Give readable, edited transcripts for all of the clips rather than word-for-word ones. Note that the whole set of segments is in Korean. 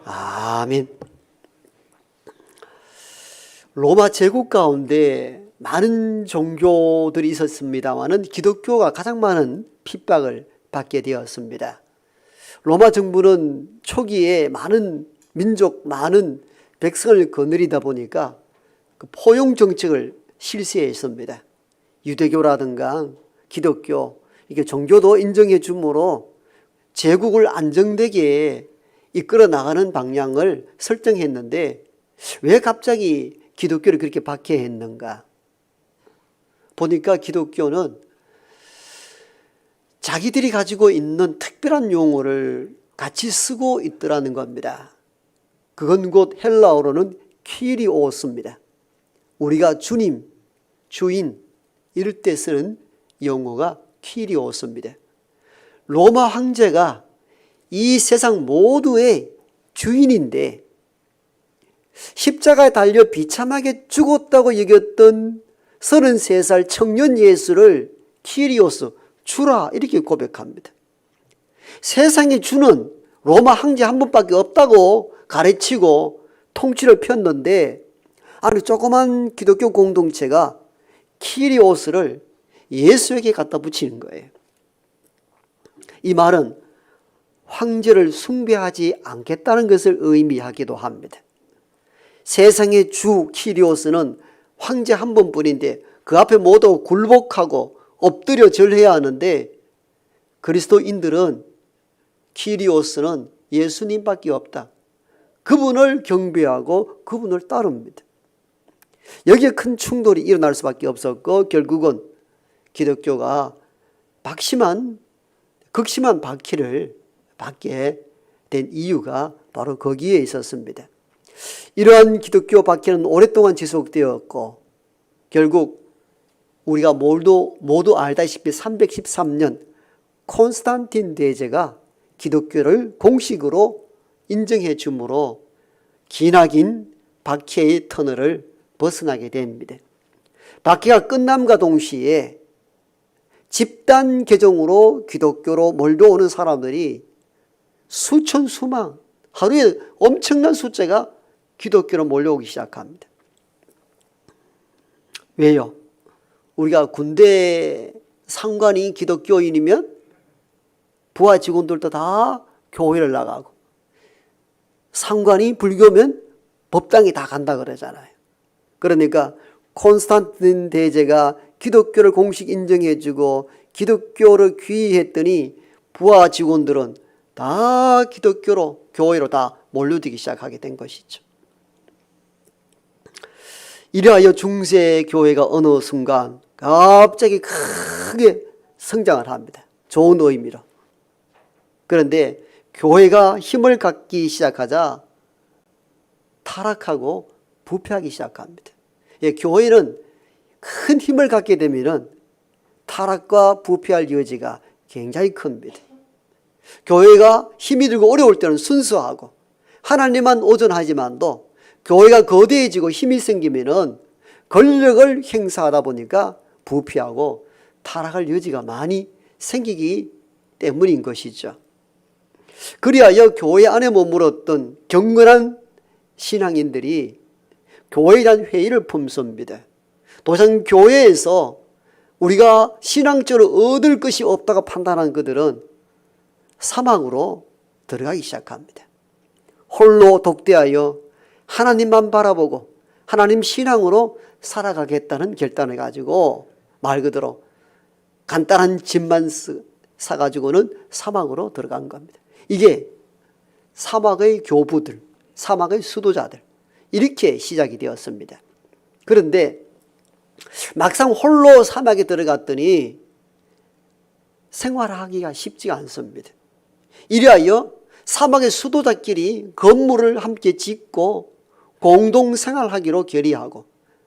아멘. 로마 제국 가운데 많은 종교들이 있었습니다마는 기독교가 가장 많은 핍박을 받게 되었습니다. 로마 정부는 초기에 많은 민족, 많은 백성을 거느리다 보니까 그 포용 정책을 실시했습니다. 유대교라든가 기독교, 이게 종교도 인정해 주므로 제국을 안정되게 이끌어 나가는 방향을 설정했는데 왜 갑자기 기독교를 그렇게 박해했는가? 보니까 기독교는 자기들이 가지고 있는 특별한 용어를 같이 쓰고 있더라는 겁니다. 그건 곧 헬라어로는 키리오스입니다. 우리가 주님, 주인 이럴 때 쓰는 용어가 키리오스입니다. 로마 황제가 이 세상 모두의 주인인데 십자가에 달려 비참하게 죽었다고 여겼던 33살 청년 예수를 키리오스, 주라 이렇게 고백합니다. 세상의 주는 로마 황제 한 분밖에 없다고 가르치고 통치를 폈는데 아니 조그만 기독교 공동체가 키리오스를 예수에게 갖다 붙이는 거예요. 이 말은 황제를 숭배하지 않겠다는 것을 의미하기도 합니다. 세상의 주 키리오스는 황제 한 분뿐인데 그 앞에 모두 굴복하고 엎드려 절해야 하는데 그리스도인들은 키리오스는 예수님밖에 없다. 그분을 경배하고 그분을 따릅니다. 여기에 큰 충돌이 일어날 수밖에 없었고 결국은 기독교가 극심한 박해를 받게 된 이유가 바로 거기에 있었습니다. 이러한 기독교 박해는 오랫동안 지속되었고 결국 우리가 모두 알다시피 313년 콘스탄틴 대제가 기독교를 공식으로 인정해 주므로 기나긴 박해의 터널을 벗어나게 됩니다. 박해가 끝남과 동시에 집단 개종으로 기독교로 몰려오는 사람들이 수천 수만, 하루에 엄청난 숫자가 기독교로 몰려오기 시작합니다. 왜요? 우리가 군대 상관이 기독교인이면 부하 직원들도 다 교회를 나가고 상관이 불교면 법당에 다 간다 그러잖아요. 그러니까 콘스탄틴 대제가 기독교를 공식 인정해주고 기독교를 귀의했더니 부하 직원들은 다 기독교로 교회로 다 몰려들기 시작하게 된 것이죠. 이래하여 중세 교회가 어느 순간 갑자기 크게 성장을 합니다. 좋은 의미로. 그런데 교회가 힘을 갖기 시작하자 타락하고 부패하기 시작합니다. 교회는 큰 힘을 갖게 되면 타락과 부패할 여지가 굉장히 큽니다. 교회가 힘이 들고 어려울 때는 순수하고 하나님만 오전하지만도 교회가 거대해지고 힘이 생기면 권력을 행사하다 보니까 부패하고 타락할 여지가 많이 생기기 때문인 것이죠. 그리하여 교회 안에 머물었던 경건한 신앙인들이 교회에 대한 회의를 품습니다. 도상 교회에서 우리가 신앙적으로 얻을 것이 없다고 판단한 그들은 사망으로 들어가기 시작합니다. 홀로 독대하여 하나님만 바라보고 하나님 신앙으로 살아가겠다는 결단을 가지고 말 그대로 간단한 집만 사가지고는 사막으로 들어간 겁니다. 이게 사막의 교부들, 사막의 수도자들 이렇게 시작이 되었습니다. 그런데 막상 홀로 사막에 들어갔더니 생활하기가 쉽지가 않습니다. 이리하여 사막의 수도자끼리 건물을 함께 짓고 공동생활하기로 결의하고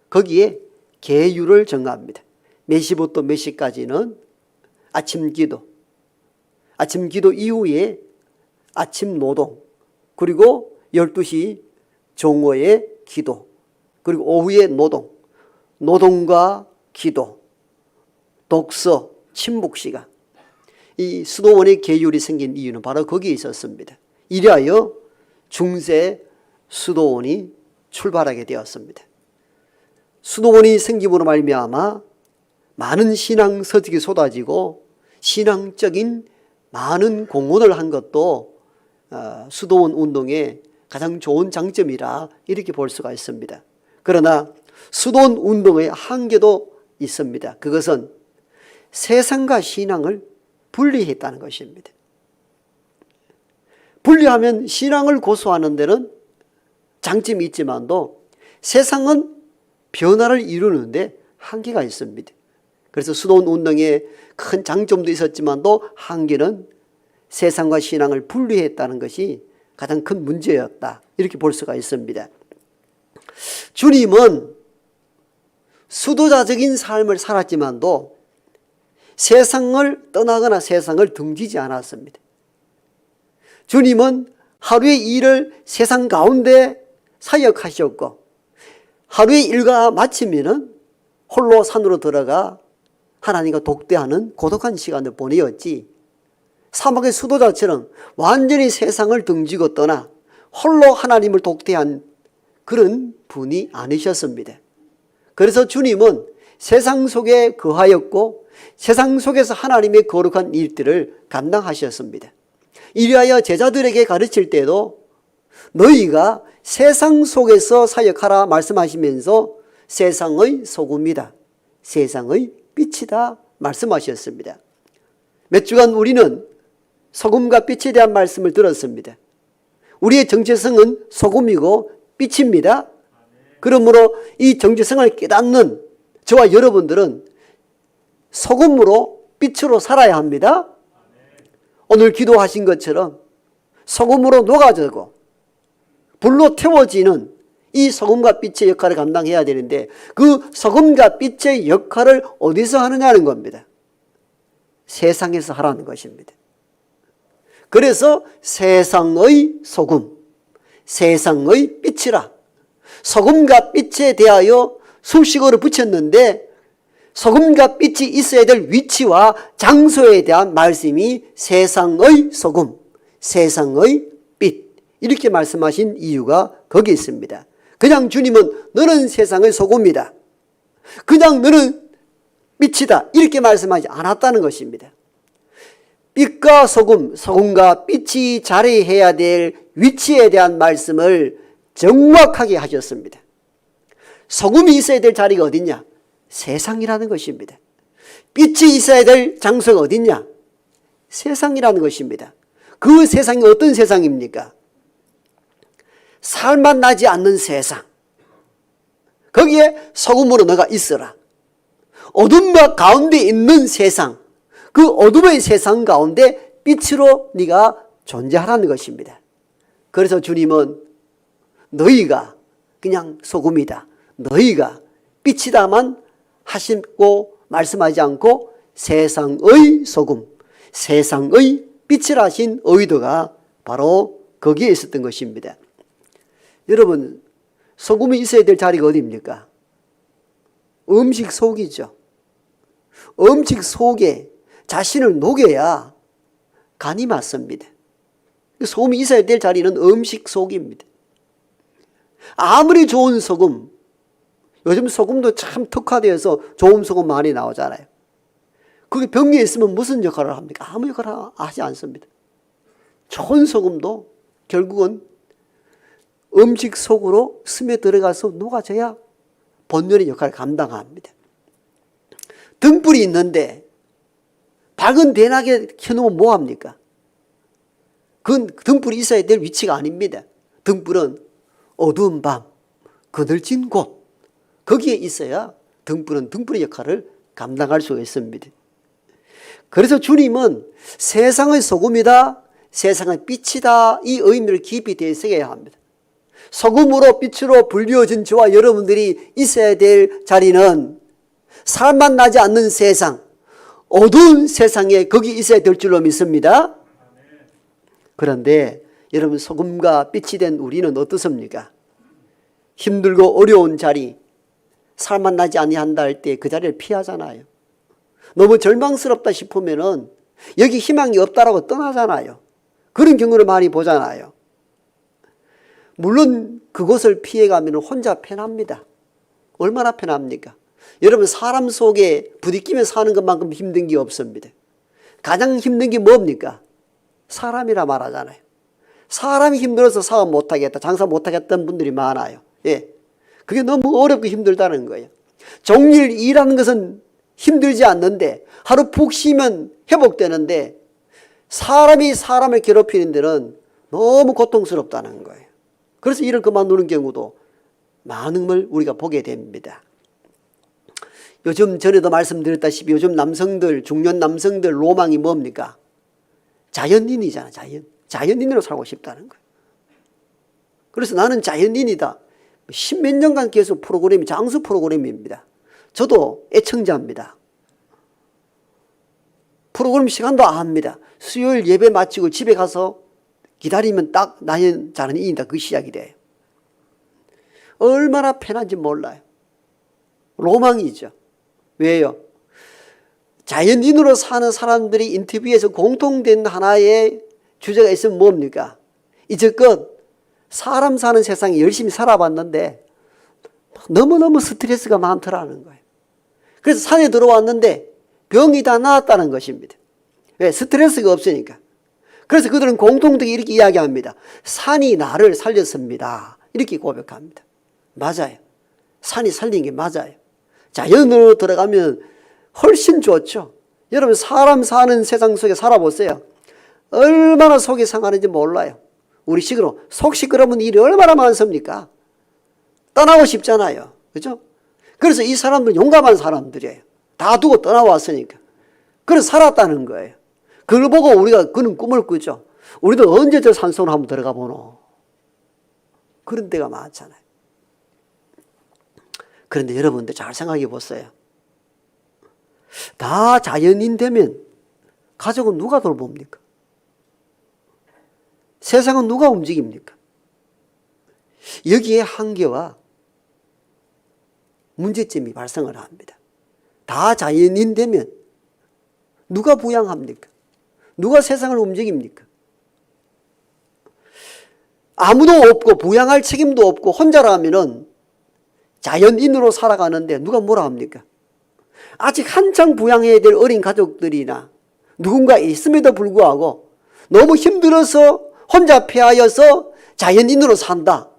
거기에 계율을 정합니다. 몇 시부터 몇 시까지는 아침 기도 이후에 아침 노동, 그리고 12시 종어의 기도, 그리고 오후에 노동과 기도, 독서, 침묵 시간. 이 수도원의 계율이 생긴 이유는 바로 거기에 있었습니다. 이리하여 중세 수도원이 출발하게 되었습니다. 수도원이 생김으로 말미암아 많은 신앙 서적이 쏟아지고 신앙적인 많은 공헌을 한 것도 수도원 운동의 가장 좋은 장점이라 이렇게 볼 수가 있습니다. 그러나 수도원 운동의 한계도 있습니다. 그것은 세상과 신앙을 분리했다는 것입니다. 분리하면 신앙을 고수하는 데는 장점이 있지만도 세상은 변화를 이루는데 한계가 있습니다. 그래서 수도원 운동에 큰 장점도 있었지만도 한계는 세상과 신앙을 분리했다는 것이 가장 큰 문제였다. 이렇게 볼 수가 있습니다. 주님은 수도자적인 삶을 살았지만도 세상을 떠나거나 세상을 등지지 않았습니다. 주님은 하루의 일을 세상 가운데 사역하셨고 하루의 일과 마치면은 홀로 산으로 들어가 하나님과 독대하는 고독한 시간을 보내었지 사막의 수도자처럼 완전히 세상을 등지고 떠나 홀로 하나님을 독대한 그런 분이 아니셨습니다. 그래서 주님은 세상 속에 거하였고 세상 속에서 하나님의 거룩한 일들을 감당하셨습니다. 이리하여 제자들에게 가르칠 때도 너희가 세상 속에서 사역하라 말씀하시면서 세상의 소금이다, 세상의 빛이다 말씀하셨습니다. 몇 주간 우리는 소금과 빛에 대한 말씀을 들었습니다. 우리의 정체성은 소금이고 빛입니다. 그러므로 이 정체성을 깨닫는 저와 여러분들은 소금으로 빛으로 살아야 합니다. 오늘 기도하신 것처럼 소금으로 녹아지고 불로 태워지는 이 소금과 빛의 역할을 감당해야 되는데 그 소금과 빛의 역할을 어디서 하느냐는 겁니다. 세상에서 하라는 것입니다. 그래서 세상의 소금, 세상의 빛이라 소금과 빛에 대하여 수식어를 붙였는데 소금과 빛이 있어야 될 위치와 장소에 대한 말씀이 세상의 소금, 세상의 빛 이렇게 말씀하신 이유가 거기 있습니다. 그냥 주님은 너는 세상의 소금이다, 그냥 너는 빛이다 이렇게 말씀하지 않았다는 것입니다. 빛과 소금, 소금과 빛이 자리해야 될 위치에 대한 말씀을 정확하게 하셨습니다. 소금이 있어야 될 자리가 어디냐? 세상이라는 것입니다. 빛이 있어야 될 장소가 어디냐? 세상이라는 것입니다. 그 세상이 어떤 세상입니까? 살맛 나지 않는 세상. 거기에 소금으로 너가 있어라. 어둠과 가운데 있는 세상, 그 어둠의 세상 가운데 빛으로 네가 존재하라는 것입니다. 그래서 주님은 너희가 그냥 소금이다, 너희가 빛이다만 하시고 말씀하지 않고 세상의 소금, 세상의 빛을 하신 의도가 바로 거기에 있었던 것입니다. 여러분, 소금이 있어야 될 자리가 어디입니까? 음식 속이죠. 음식 속에 자신을 녹여야 간이 맞습니다. 소금이 있어야 될 자리는 음식 속입니다. 아무리 좋은 소금, 요즘 소금도 참 특화되어서 좋은 소금 많이 나오잖아요. 그게 병에 있으면 무슨 역할을 합니까? 아무 역할을 하지 않습니다. 좋은 소금도 결국은 음식 속으로 스며들어가서 녹아져야 본연의 역할을 감당합니다. 등불이 있는데 밝은 대낮에 켜놓으면 뭐합니까? 그건 등불이 있어야 될 위치가 아닙니다. 등불은 어두운 밤, 그늘진 곳, 거기에 있어야 등불은 등불의 역할을 감당할 수 있습니다. 그래서 주님은 세상의 소금이다, 세상의 빛이다, 이 의미를 깊이 되새겨야 합니다. 소금으로 빛으로 불리워진 저와 여러분들이 있어야 될 자리는 살맛 나지 않는 세상, 어두운 세상에 거기 있어야 될 줄로 믿습니다. 그런데 여러분, 소금과 빛이 된 우리는 어떻습니까? 힘들고 어려운 자리, 살맛 나지 아니한다 할 때 그 자리를 피하잖아요. 너무 절망스럽다 싶으면은 여기 희망이 없다라고 떠나잖아요. 그런 경우를 많이 보잖아요. 물론 그곳을 피해가면 혼자 편합니다. 얼마나 편합니까? 여러분, 사람 속에 부딪히며 사는 것만큼 힘든 게 없습니다. 가장 힘든 게 뭡니까? 사람이라 말하잖아요. 사람이 힘들어서 사업 못하겠다, 장사 못하겠다는 분들이 많아요. 예, 그게 너무 어렵고 힘들다는 거예요. 종일 일하는 것은 힘들지 않는데 하루 푹 쉬면 회복되는데 사람이 사람을 괴롭히는 데는 너무 고통스럽다는 거예요. 그래서 일을 그만두는 경우도 많은 걸 우리가 보게 됩니다. 요즘 전에도 말씀드렸다시피 요즘 남성들, 중년 남성들 로망이 뭡니까? 자연인이잖아. 자연인으로 살고 싶다는 거예요. 그래서 나는 자연인이다. 십몇 년간 계속 프로그램이 장수 프로그램입니다. 저도 애청자입니다. 프로그램 시간도 안 합니다. 수요일 예배 마치고 집에 가서 기다리면 딱 나는 자연인이다. 그 시작이 돼요. 얼마나 편한지 몰라요. 로망이죠. 왜요? 자연인으로 사는 사람들이 인터뷰에서 공통된 하나의 주제가 있으면 뭡니까? 이제껏 사람 사는 세상에 열심히 살아봤는데 너무너무 스트레스가 많더라는 거예요. 그래서 산에 들어왔는데 병이 다 나았다는 것입니다. 왜? 스트레스가 없으니까. 그래서 그들은 공통되게 이렇게 이야기합니다. 산이 나를 살렸습니다. 이렇게 고백합니다. 맞아요. 산이 살린 게 맞아요. 자연으로 들어가면 훨씬 좋죠. 여러분, 사람 사는 세상 속에 살아보세요. 얼마나 속이 상하는지 몰라요. 우리 식으로 속 시끄러운 일이 얼마나 많습니까? 떠나고 싶잖아요. 그죠? 그래서 이 사람들은 용감한 사람들이에요. 다 두고 떠나왔으니까. 그래서 살았다는 거예요. 그걸 보고 우리가 그는 꿈을 꾸죠. 우리도 언제 저 산속으로 한번 들어가 보노. 그런 데가 많잖아요. 그런데 여러분들 잘 생각해 보세요. 다 자연인 되면 가족은 누가 돌봅니까? 세상은 누가 움직입니까? 여기에 한계와 문제점이 발생을 합니다. 다 자연인 되면 누가 부양합니까? 누가 세상을 움직입니까? 아무도 없고 부양할 책임도 없고 혼자라면은 자연인으로 살아가는데 누가 뭐라 합니까? 아직 한창 부양해야 될 어린 가족들이나 누군가 있음에도 불구하고 너무 힘들어서 혼자 패하여서 자연인으로 산다.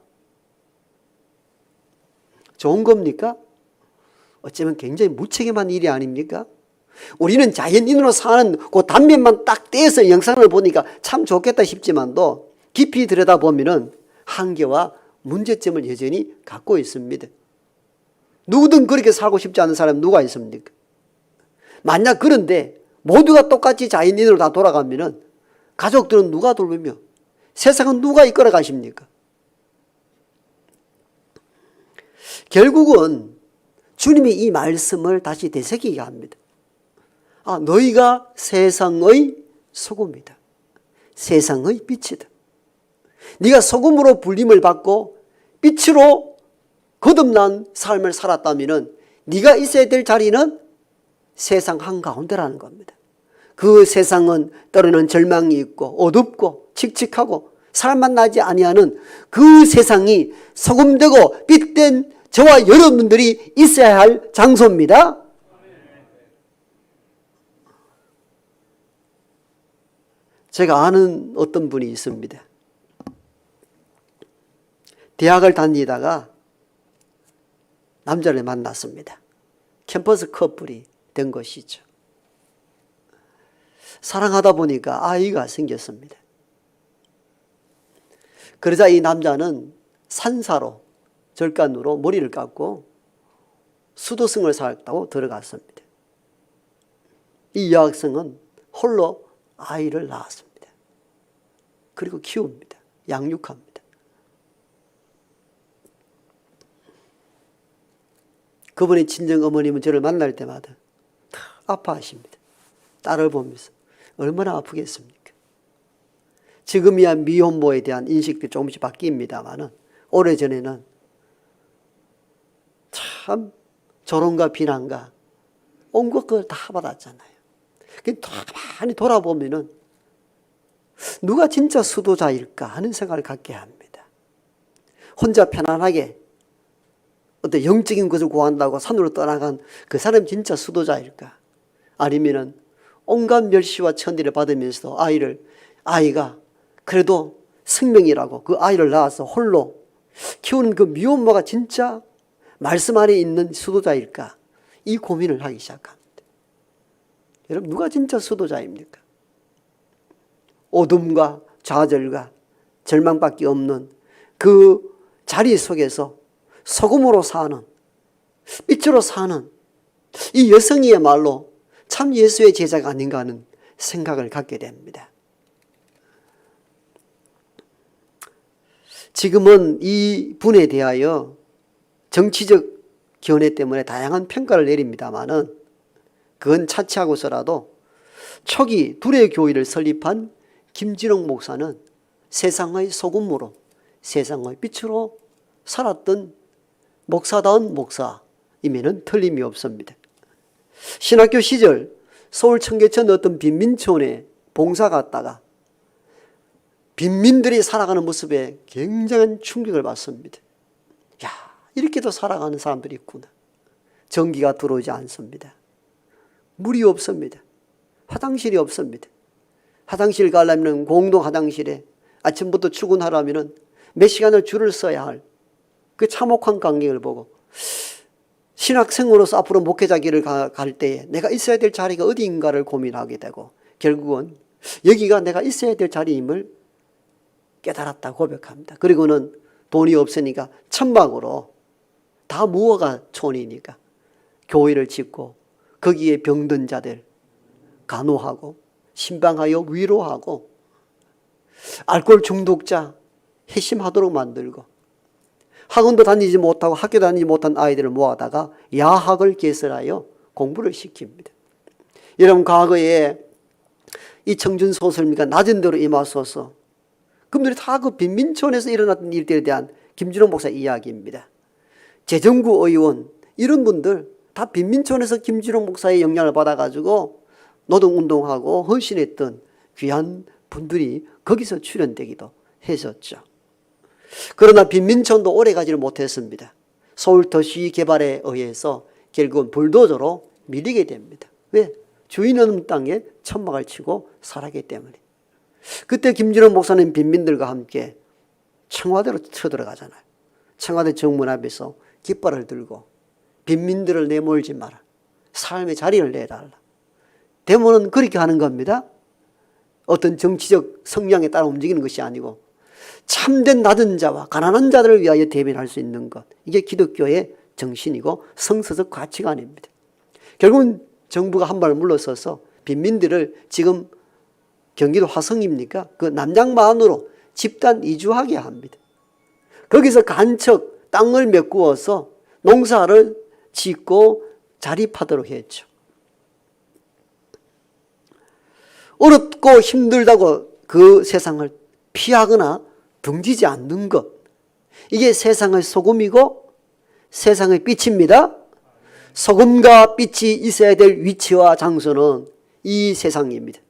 좋은 겁니까? 어쩌면 굉장히 무책임한 일이 아닙니까? 우리는 자연인으로 사는 그 단면만 딱 떼서 영상을 보니까 참 좋겠다 싶지만도 깊이 들여다보면 한계와 문제점을 여전히 갖고 있습니다. 누구든 그렇게 살고 싶지 않은 사람이 누가 있습니까? 만약 그런데 모두가 똑같이 자연인으로 다 돌아가면 가족들은 누가 돌보며 세상은 누가 이끌어 가십니까? 결국은 주님이 이 말씀을 다시 되새기게 합니다. 너희가 세상의 소금이다. 세상의 빛이다. 네가 소금으로 불림을 받고 빛으로 거듭난 삶을 살았다면 네가 있어야 될 자리는 세상 한가운데라는 겁니다. 그 세상은 때로는 절망이 있고 어둡고 칙칙하고 살만 나지 아니하는 그 세상이 소금되고 빛된 저와 여러분들이 있어야 할 장소입니다. 제가 아는 어떤 분이 있습니다. 대학을 다니다가 남자를 만났습니다. 캠퍼스 커플이 된 것이죠. 사랑하다 보니까 아이가 생겼습니다. 그러자 이 남자는 산사로 절간으로 머리를 깎고 수도승을 살았다고 들어갔습니다. 이 여학생은 홀로 아이를 낳았습니다. 그리고 키웁니다. 양육합니다. 그분의 친정 어머님은 저를 만날 때마다 아파하십니다. 딸을 보면서 얼마나 아프겠습니까? 지금이야 미혼모에 대한 인식도 조금씩 바뀝니다만 오래전에는 참 조롱과 비난과 온갖 걸 다 받았잖아요. 가만히 돌아보면은 누가 진짜 수도자일까 하는 생각을 갖게 합니다. 혼자 편안하게 어떤 영적인 것을 구한다고 산으로 떠나간 그 사람이 진짜 수도자일까? 아니면은 온갖 멸시와 천대를 받으면서도 아이가 그래도 생명이라고 그 아이를 낳아서 홀로 키우는 그 미혼모가 진짜 말씀 안에 있는 수도자일까? 이 고민을 하기 시작합니다. 여러분, 누가 진짜 수도자입니까? 어둠과 좌절과 절망밖에 없는 그 자리 속에서 소금으로 사는, 빛으로 사는 이 여성이야말로 참 예수의 제자가 아닌가 하는 생각을 갖게 됩니다. 지금은 이 분에 대하여 정치적 견해 때문에 다양한 평가를 내립니다마는 그건 차치하고서라도 초기 둘의 교회를 설립한 김진홍 목사는 세상의 소금으로 세상의 빛으로 살았던 목사다운 목사임에는 틀림이 없습니다. 신학교 시절 서울 청계천 어떤 빈민촌에 봉사 갔다가 빈민들이 살아가는 모습에 굉장한 충격을 받습니다. 야, 이렇게도 살아가는 사람들이 있구나. 전기가 들어오지 않습니다. 물이 없습니다. 화장실이 없습니다. 화장실 가려면 공동 화장실에 아침부터 출근하려면 몇 시간을 줄을 서야 할 그 참혹한 광경을 보고 신학생으로서 앞으로 목회자 길을 갈 때에 내가 있어야 될 자리가 어디인가를 고민하게 되고 결국은 여기가 내가 있어야 될 자리임을 깨달았다고 고백합니다. 그리고는 돈이 없으니까 천막으로 다 무허가 촌이니까 교회를 짓고 거기에 병든 자들 간호하고 신방하여 위로하고 알코올 중독자 회심하도록 만들고 학원도 다니지 못하고 학교 다니지 못한 아이들을 모아다가 야학을 개설하여 공부를 시킵니다. 여러분, 과거에 이 청준 소설미가 낮은 대로 임하소서, 그분들이 다 그 빈민촌에서 일어났던 일들에 대한 김진홍 목사 이야기입니다. 재정구 의원 이런 분들 다 빈민촌에서 김진홍 목사의 영향을 받아가지고 노동운동하고 헌신했던 귀한 분들이 거기서 출연되기도 했었죠. 그러나 빈민촌도 오래가지를 못했습니다. 서울도시 개발에 의해서 결국은 불도저로 밀리게 됩니다. 왜? 주인 없는 땅에 천막을 치고 살았기 때문에. 그때 김진홍 목사는 빈민들과 함께 청와대로 쳐들어가잖아요. 청와대 정문 앞에서 깃발을 들고 빈민들을 내몰지 마라. 삶의 자리를 내달라. 데모는 그렇게 하는 겁니다. 어떤 정치적 성향에 따라 움직이는 것이 아니고 참된 낮은 자와 가난한 자들을 위하여 대변할 수 있는 것. 이게 기독교의 정신이고 성서적 가치관입니다. 결국은 정부가 한 발 물러서서 빈민들을 지금 경기도 화성입니까? 그 남양만으로 집단 이주하게 합니다. 거기서 간척 땅을 메꾸어서 농사를 짓고 자립하도록 했죠. 어렵고 힘들다고 그 세상을 피하거나 등지지 않는 것, 이게 세상의 소금이고 세상의 빛입니다. 소금과 빛이 있어야 될 위치와 장소는 이 세상입니다.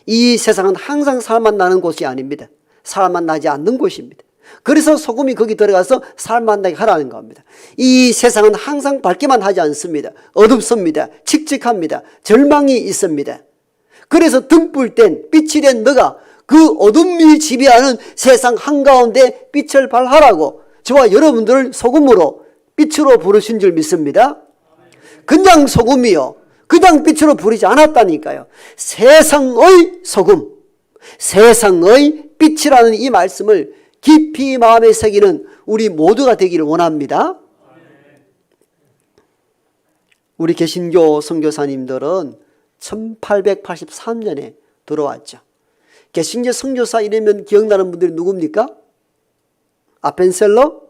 이 세상은 항상 살만 나는 곳이 아닙니다. 살만 나지 않는 곳입니다. 그래서 소금이 거기 들어가서 살만 나게 하라는 겁니다. 이 세상은 항상 밝게만 하지 않습니다. 어둡습니다. 칙칙합니다. 절망이 있습니다. 그래서 등불 땐 빛이 된 너가 그 어둠이 지배하는 세상 한가운데 빛을 발하라고 저와 여러분들을 소금으로 빛으로 부르신 줄 믿습니다. 그냥 소금이요, 그냥 빛으로 부르지 않았다니까요. 세상의 소금, 세상의 빛이라는 이 말씀을 깊이 마음에 새기는 우리 모두가 되기를 원합니다. 우리 개신교 선교사님들은 1883년에 들어왔죠. 개신교 선교사 이러면 기억나는 분들이 누굽니까? 아펜셀러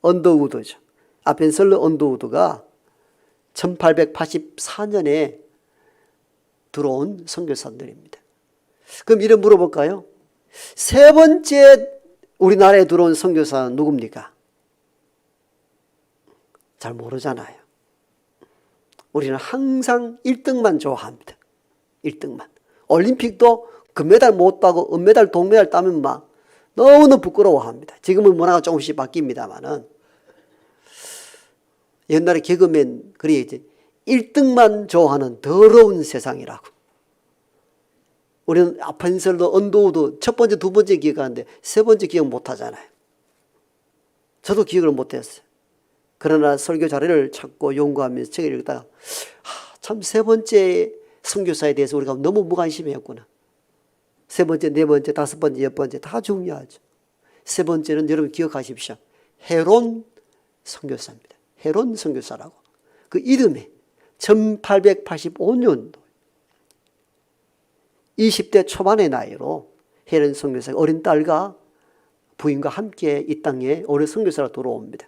언더우드죠. 아펜셀러 언더우드가 1884년에 들어온 선교사들입니다. 그럼 이름 물어볼까요? 세 번째 우리나라에 들어온 선교사는 누굽니까? 잘 모르잖아요. 우리는 항상 1등만 좋아합니다. 1등만. 올림픽도 금메달 못 따고 은메달, 동메달 따면 막 너무너무 부끄러워합니다. 지금은 문화가 조금씩 바뀝니다만은 옛날에 개그맨 그리 이제 1등만 좋아하는 더러운 세상이라고. 우리는 아펜셀도 언도우도 첫 번째, 두 번째 기억하는데 세 번째 기억 못 하잖아요. 저도 기억을 못 했어요. 그러나 설교 자료를 찾고 연구하면서 책을 읽다가 참 세 번째 선교사에 대해서 우리가 너무 무관심했구나. 세 번째, 네 번째, 다섯 번째, 열 번째 다 중요하죠. 세 번째는 여러분 기억하십시오. 헤론 선교사입니다. 헤론 선교사라고. 그 이름에 1885년도 20대 초반의 나이로 헤론 선교사가 어린 딸과 부인과 함께 이 땅에 어린 선교사로 들어옵니다.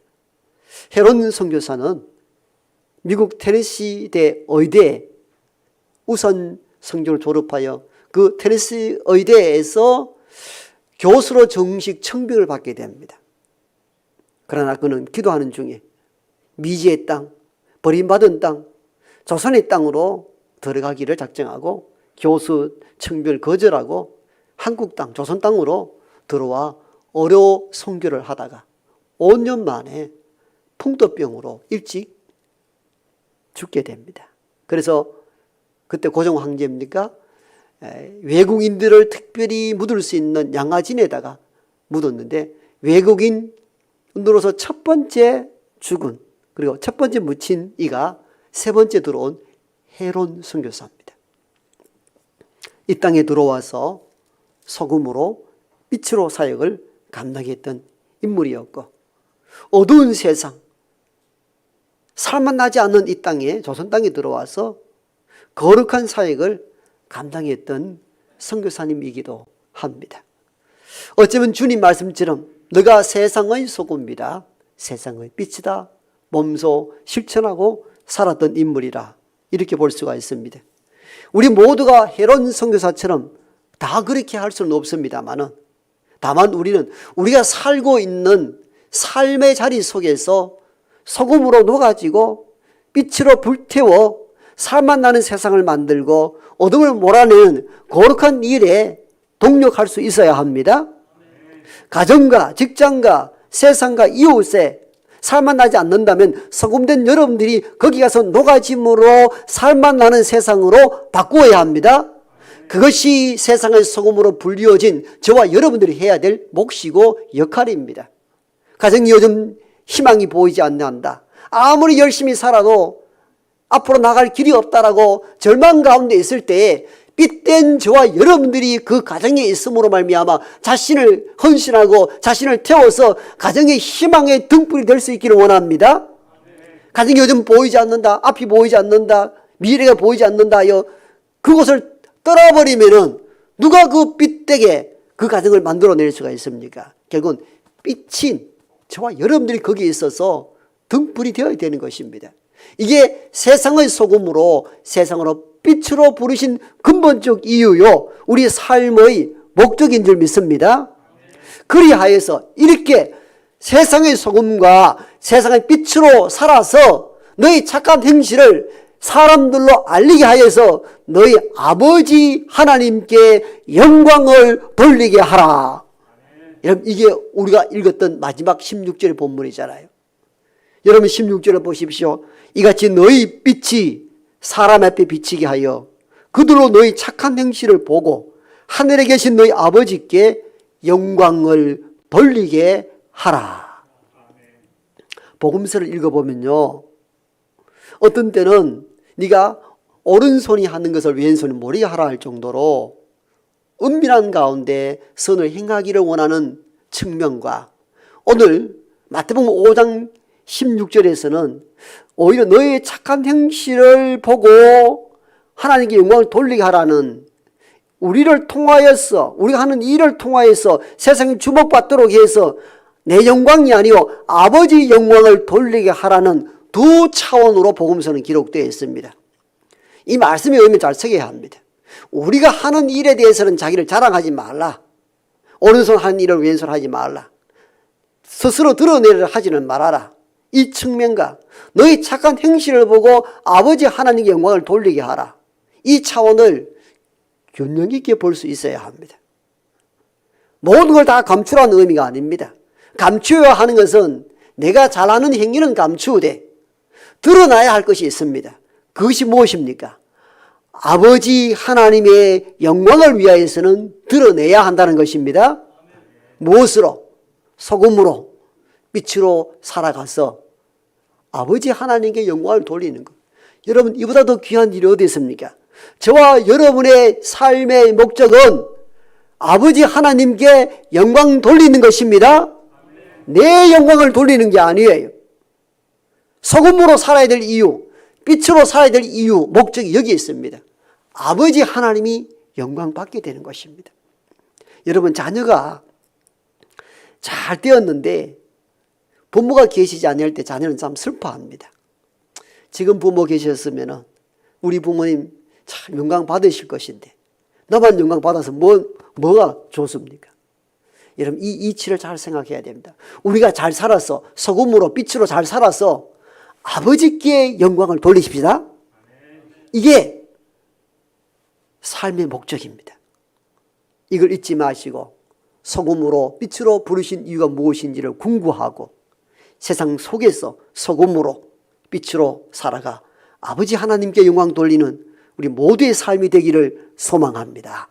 헤론 선교사는 미국 테네시대 의대 우선 성적을 졸업하여 그 테네시 의대에서 교수로 정식 청빙을 받게 됩니다. 그러나 그는 기도하는 중에 미지의 땅, 버림받은 땅, 조선의 땅으로 들어가기를 작정하고 교수 청빙을 거절하고 한국 땅, 조선 땅으로 들어와 어려 선교를 하다가 5년 만에 풍토병으로 일찍 죽게 됩니다. 그래서 그때 고종 황제입니까? 외국인들을 특별히 묻을 수 있는 양화진에다가 묻었는데 외국인으로서 첫 번째 죽은 그리고 첫 번째 묻힌 이가 세 번째 들어온 헤론 선교사입니다. 이 땅에 들어와서 소금으로 빛으로 사역을 감당했던 인물이었고 어두운 세상 살맛 나지 않는 이 땅에 조선 땅에 들어와서 거룩한 사역을 감당했던 선교사님이기도 합니다. 어쩌면 주님 말씀처럼 너가 세상의 소금이다 세상의 빛이다 몸소 실천하고 살았던 인물이라 이렇게 볼 수가 있습니다. 우리 모두가 헤론 선교사처럼 다 그렇게 할 수는 없습니다만은 다만 우리는 우리가 살고 있는 삶의 자리 속에서 소금으로 녹아지고 빛으로 불태워 살맛 나는 세상을 만들고 어둠을 몰아내는 거룩한 일에 동력할 수 있어야 합니다. 가정과 직장과 세상과 이웃에 살맛 나지 않는다면 소금된 여러분들이 거기 가서 녹아짐으로 살맛 나는 세상으로 바꾸어야 합니다. 그것이 세상의 소금으로 불리워진 저와 여러분들이 해야 될 몫이고 역할입니다. 가정이 요즘 희망이 보이지 않는다. 아무리 열심히 살아도 앞으로 나갈 길이 없다라고 절망 가운데 있을 때에 빛된 저와 여러분들이 그 가정에 있음으로 말미암아 자신을 헌신하고 자신을 태워서 가정의 희망의 등불이 될 수 있기를 원합니다. 가정이 요즘 보이지 않는다. 앞이 보이지 않는다. 미래가 보이지 않는다. 그것을 떠나버리면은 누가 그 빛되게 그 가정을 만들어낼 수가 있습니까? 결국은 빛인 저와 여러분들이 거기에 있어서 등불이 되어야 되는 것입니다. 이게 세상의 소금으로 세상으로 빛으로 부르신 근본적 이유요 우리 삶의 목적인 줄 믿습니다. 그리하여서 이렇게 세상의 소금과 세상의 빛으로 살아서 너희 착한 행실을 사람들로 알리게 하여서 너희 아버지 하나님께 영광을 돌리게 하라. 여러분 이게 우리가 읽었던 마지막 16절의 본문이잖아요. 여러분 16절을 보십시오. 이같이 너희 빛이 사람 앞에 비치게 하여 그들로 너희 착한 행실을 보고 하늘에 계신 너희 아버지께 영광을 돌리게 하라. 복음서를 읽어보면요 어떤 때는 네가 오른손이 하는 것을 왼손이 모르게 하라 할 정도로 은밀한 가운데 선을 행하기를 원하는 측면과 오늘 마태복음 5장 16절에서는 오히려 너의 착한 행실을 보고 하나님께 영광을 돌리게 하라는 우리를 통하여서 우리가 하는 일을 통하여서 세상이 주목받도록 해서 내 영광이 아니요 아버지 영광을 돌리게 하라는 두 차원으로 복음서는 기록되어 있습니다. 이 말씀에 의미 잘 새겨야 합니다. 우리가 하는 일에 대해서는 자기를 자랑하지 말라. 오른손 하는 일을 왼손 하지 말라. 스스로 드러내려 하지는 말아라. 이 측면과 너희 착한 행실을 보고 아버지 하나님의 영광을 돌리게 하라. 이 차원을 균형 있게 볼 수 있어야 합니다. 모든 걸 다 감추라는 의미가 아닙니다. 감추어야 하는 것은 내가 잘하는 행위는 감추되 드러나야 할 것이 있습니다. 그것이 무엇입니까? 아버지 하나님의 영광을 위하여서는 드러내야 한다는 것입니다. 무엇으로? 소금으로, 빛으로 살아가서 아버지 하나님께 영광을 돌리는 것. 여러분, 이보다 더 귀한 일이 어디 있습니까? 저와 여러분의 삶의 목적은 아버지 하나님께 영광 돌리는 것입니다. 내 영광을 돌리는 게 아니에요. 소금으로 살아야 될 이유, 빛으로 살아야 될 이유, 목적이 여기 있습니다. 아버지 하나님이 영광 받게 되는 것입니다. 여러분, 자녀가 잘 되었는데 부모가 계시지 않을 때 자녀는 참 슬퍼합니다. 지금 부모 계셨으면 우리 부모님 참 영광 받으실 것인데 나만 영광 받아서 뭐가 좋습니까? 여러분, 이 이치를 잘 생각해야 됩니다. 우리가 잘 살아서 소금으로 빛으로 잘 살아서 아버지께 영광을 돌리십시다. 이게 삶의 목적입니다. 이걸 잊지 마시고 소금으로 빛으로 부르신 이유가 무엇인지를 궁구하고 세상 속에서 소금으로 빛으로 살아가 아버지 하나님께 영광 돌리는 우리 모두의 삶이 되기를 소망합니다.